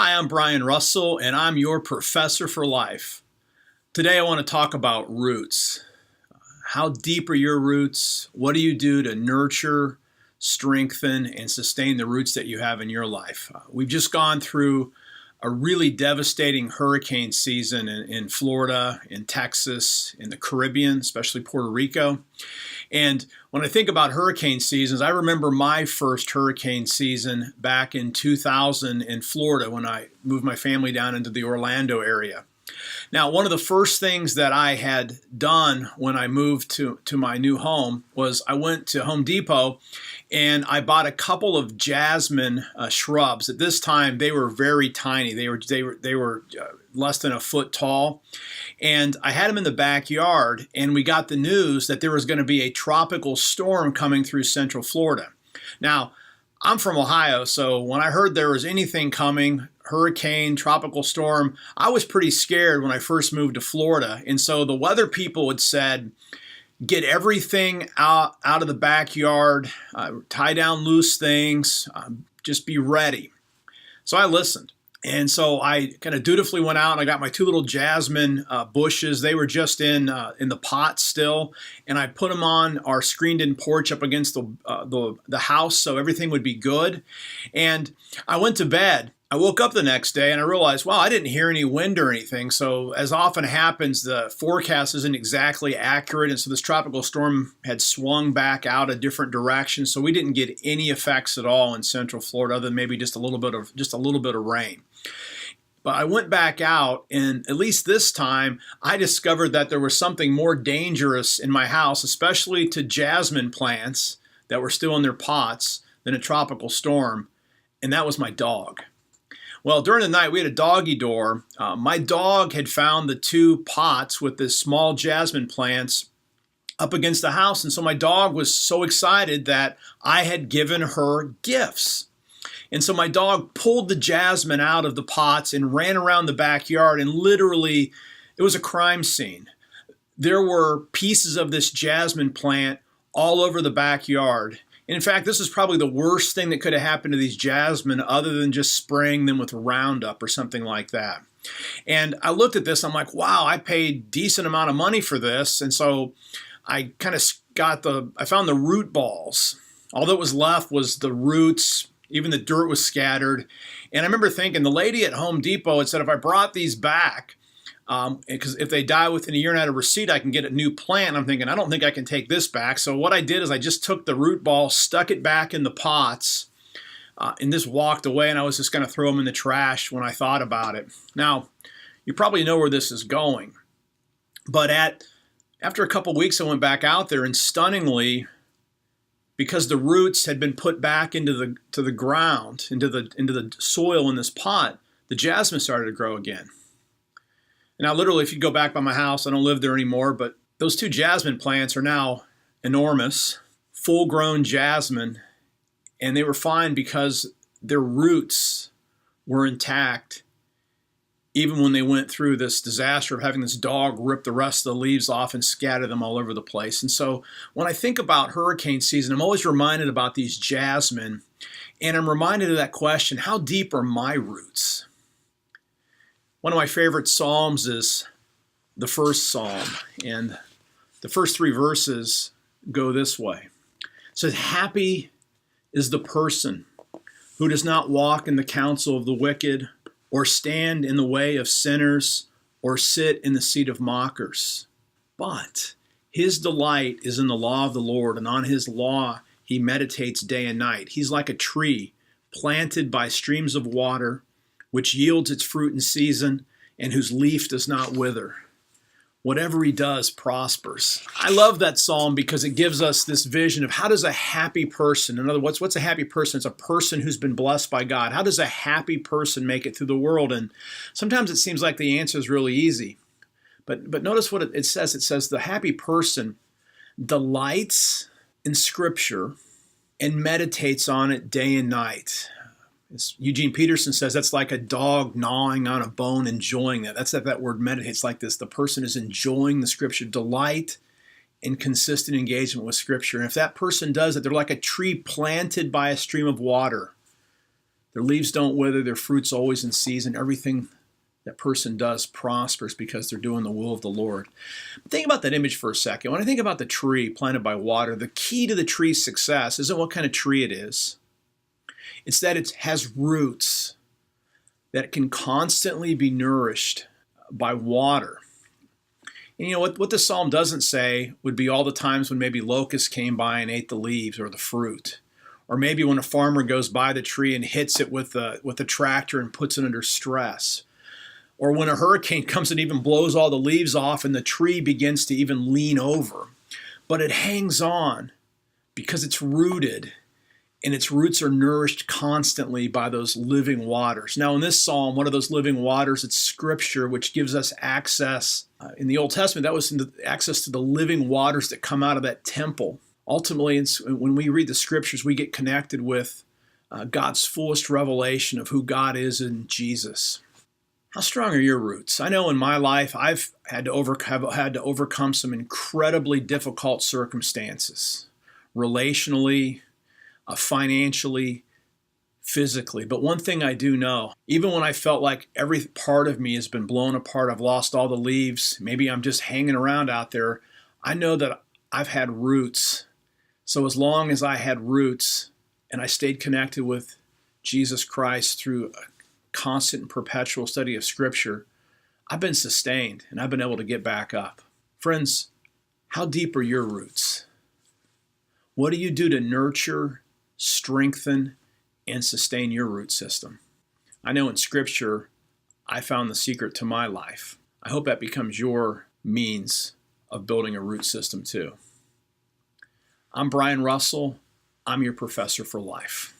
Hi, I'm Brian Russell, and I'm your professor for life. Today, I want to talk about roots. How deep are your roots? What do you do to nurture, strengthen, and sustain the roots that you have in your life? We've just gone through a really devastating hurricane season in Florida, in Texas, in the Caribbean, especially Puerto Rico. And when I think about hurricane seasons, I remember my first hurricane season back in 2000 in Florida when I moved my family down into the Orlando area. Now, one of the first things that I had done when I moved to my new home was I went to Home Depot and I bought a couple of jasmine shrubs. At this time, they were very tiny. They were less than a foot tall. And I had them in the backyard, and we got the news that there was going to be a tropical storm coming through Central Florida. Now, I'm from Ohio, so when I heard there was anything coming, hurricane, tropical storm, I was pretty scared when I first moved to Florida. And so the weather people had said, get everything out of the backyard, tie down loose things, just be ready. So I listened. And so I kind of dutifully went out and I got my two little jasmine bushes. They were just in the pot still, and I put them on our screened-in porch up against the house so everything would be good. And I went to bed. I woke up the next day and I realized, wow, I didn't hear any wind or anything. So as often happens, the forecast isn't exactly accurate. And so this tropical storm had swung back out a different direction. So we didn't get any effects at all in Central Florida other than maybe just a little bit of rain. But I went back out, and at least this time, I discovered that there was something more dangerous in my house, especially to jasmine plants that were still in their pots, than a tropical storm, and that was my dog. Well, during the night, we had a doggy door. My dog had found the two pots with the small jasmine plants up against the house, and so my dog was so excited that I had given her gifts. And so my dog pulled the jasmine out of the pots and ran around the backyard, and literally, it was a crime scene. There were pieces of this jasmine plant all over the backyard. And in fact, this is probably the worst thing that could have happened to these jasmine other than just spraying them with Roundup or something like that. And I looked at this, I'm like, wow, I paid a decent amount of money for this. And so I kind of I found the root balls. All that was left was the roots. Even the dirt was scattered. And I remember thinking, the lady at Home Depot had said, if I brought these back, because if they die within a year and I had a receipt, I can get a new plant. I'm thinking, I don't think I can take this back. So what I did is I just took the root ball, stuck it back in the pots, and just walked away. And I was just going to throw them in the trash when I thought about it. Now, you probably know where this is going. But after a couple weeks, I went back out there, and stunningly, because the roots had been put back into the ground, into the soil in this pot, the jasmine started to grow again. And now literally, if you go back by my house, I don't live there anymore, but those two jasmine plants are now enormous, full-grown jasmine, and they were fine because their roots were intact even when they went through this disaster of having this dog rip the rest of the leaves off and scatter them all over the place. And so when I think about hurricane season, I'm always reminded about these jasmine, and I'm reminded of that question, how deep are my roots? One of my favorite psalms is the first psalm, and the first three verses go this way. It says, happy is the person who does not walk in the counsel of the wicked, or stand in the way of sinners, or sit in the seat of mockers. But his delight is in the law of the Lord, and on his law he meditates day and night. He's like a tree planted by streams of water, which yields its fruit in season, and whose leaf does not wither. Whatever he does prospers. I love that psalm because it gives us this vision of how does a happy person, in other words, what's a happy person? It's a person who's been blessed by God. How does a happy person make it through the world? And sometimes it seems like the answer is really easy. But notice what it says. It says the happy person delights in Scripture and meditates on it day and night. As Eugene Peterson says, that's like a dog gnawing on a bone, enjoying that. That's that word meditates like this. The person is enjoying the Scripture, delight in consistent engagement with Scripture. And if that person does it, they're like a tree planted by a stream of water. Their leaves don't wither, their fruit's always in season. Everything that person does prospers because they're doing the will of the Lord. Think about that image for a second. When I think about the tree planted by water, the key to the tree's success isn't what kind of tree it is. It's that it has roots that can constantly be nourished by water. And you know what the psalm doesn't say would be all the times when maybe locusts came by and ate the leaves or the fruit. Or maybe when a farmer goes by the tree and hits it with a tractor and puts it under stress. Or when a hurricane comes and even blows all the leaves off and the tree begins to even lean over. But it hangs on because it's rooted, and its roots are nourished constantly by those living waters. Now in this psalm, one of those living waters, it's Scripture, which gives us access. In the Old Testament, that was access to the living waters that come out of that temple. Ultimately, when we read the Scriptures, we get connected with God's fullest revelation of who God is in Jesus. How strong are your roots? I know in my life, I've had to overcome some incredibly difficult circumstances, relationally, financially, physically. But one thing I do know, even when I felt like every part of me has been blown apart, I've lost all the leaves, maybe I'm just hanging around out there, I know that I've had roots. So as long as I had roots and I stayed connected with Jesus Christ through a constant and perpetual study of Scripture, I've been sustained and I've been able to get back up. Friends, how deep are your roots? What do you do to nurture, strengthen, and sustain your root system? I know in Scripture, I found the secret to my life. I hope that becomes your means of building a root system too. I'm Brian Russell. I'm your professor for life.